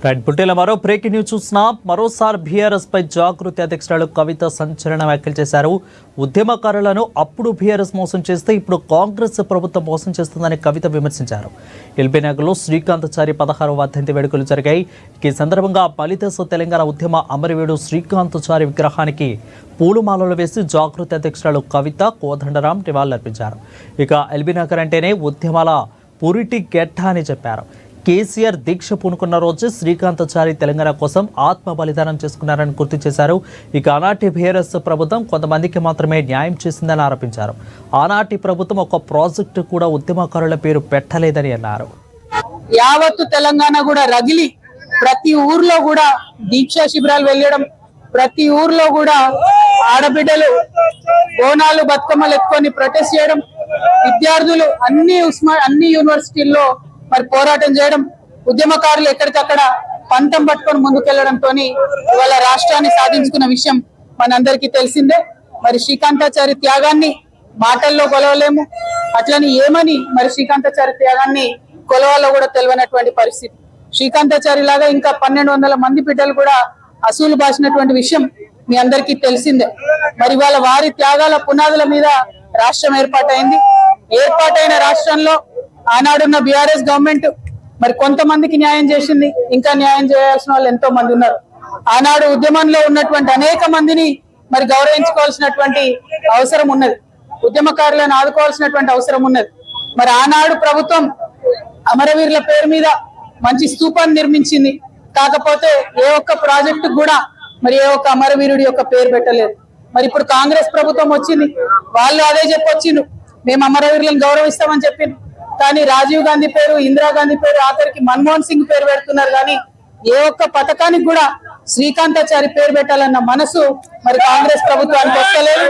Right బుట్టెల మరో breaking news చూస్తున్నాం. మరోసారి బీఆర్ఎస్ పై జాగృతి అధ్యక్షురాలు కవిత సంచలన వ్యాఖ్యలు చేశారు. ఉద్యమకారులను అప్పుడు బీఆర్ఎస్ మోసం చేస్తే ఇప్పుడు కాంగ్రెస్ ప్రభుత్వం మోసం చేస్తుందని కవిత విమర్శించారు. ఎల్బీనగర్లో శ్రీకాంతాచారి 16వ వర్ధంతి వేడుకలు జరిగాయి. ఈ సందర్భంగా బలిదేశ తెలంగాణ ఉద్యమ అమరవీరుడు శ్రీకాంతాచారి విగ్రహానికి పూలమాలలు వేసి జాగృతి అధ్యక్షురాలు కవిత కోదండరాం నివాళులర్పించారు. ఇక ఎల్బీనగర్ అంటేనే ఉద్యమాల పురిటి గెట్ట అని చెప్పారు. కేసీఆర్ దీక్ష పూనుకున్న రోజు శ్రీకాంతాచారి తెలంగాణ కోసం ఆత్మ బలిదానం చేసుకున్నారని గుర్తు చేశారు. ఇక ఆనాటి బీఆర్ఎస్ ప్రభుత్వం కొంతమందికి మాత్రమే న్యాయం చేసిందని ఆరోపించారు. ఆనాటి ప్రభుత్వం ఒక ప్రాజెక్టు కూడా ఉద్యమకారుల పేరు పెట్టలేదని అన్నారు. యావత్తు తెలంగాణ కూడా రగిలి ప్రతి ఊర్లో కూడా దీక్షా శిబిరాలు వెళ్ళడం, ప్రతి ఊర్లో కూడా ఆడబిడ్డలు బోనాలు బతుకమ్మలు ఎత్తుకొని ప్రొటెస్ట్ చేయడం, విద్యార్థులు అన్ని యూనివర్సిటీల్లో మరి పోరాటం చేయడం, ఉద్యమకారులు ఎక్కడికక్కడ పంతం పట్టుకొని ముందుకెళ్లడంతో ఇవాళ రాష్ట్రాన్ని సాధించుకున్న విషయం మనందరికీ తెలిసిందే. మరి శ్రీకాంతాచారి త్యాగాన్ని మాటల్లో కొలవలేము, అట్లని ఏమని మరి శ్రీకాంతాచారి త్యాగాన్ని కొలవాలో కూడా తెలియనటువంటి పరిస్థితి. శ్రీకాంతాచారి లాగా ఇంకా 1200 మంది బిడ్డలు కూడా అసూలు బాసినటువంటి విషయం మీ అందరికీ తెలిసిందే. మరి ఇవాళ వారి త్యాగాల పునాదుల మీద రాష్ట్రం ఏర్పాటైంది. ఏర్పాటైన రాష్ట్రంలో ఆనాడున్న బీఆర్ఎస్ గవర్నమెంట్ మరి కొంతమందికి న్యాయం చేసింది, ఇంకా న్యాయం చేయాల్సిన వాళ్ళు ఎంతో మంది ఉన్నారు. ఆనాడు ఉద్యమంలో ఉన్నటువంటి అనేక మందిని మరి గౌరవించుకోవాల్సినటువంటి అవసరం ఉన్నది, ఉద్యమకారులను ఆదుకోవాల్సినటువంటి అవసరం ఉన్నది. మరి ఆనాడు ప్రభుత్వం అమరవీరుల పేరు మీద మంచి స్తూపాన్ని నిర్మించింది. కాకపోతే ఏ ఒక్క ప్రాజెక్టు కూడా మరి ఏ ఒక్క అమరవీరుడి యొక్క పేరు పెట్టలేదు. మరి ఇప్పుడు కాంగ్రెస్ ప్రభుత్వం వచ్చింది, వాళ్ళు అదే చెప్పొచ్చిండ్రు, మేము అమరవీరులను గౌరవిస్తామని చెప్పిండ్రు. కానీ రాజీవ్ గాంధీ పేరు, ఇందిరాగాంధీ పేరు, ఆఖరికి మన్మోహన్ సింగ్ పేరు పెడుతున్నారు. కానీ ఏ ఒక్క పథకానికి కూడా శ్రీకాంతాచారి పేరు పెట్టాలన్న మనసు మరి కాంగ్రెస్ ప్రభుత్వానికి వస్తలేదు.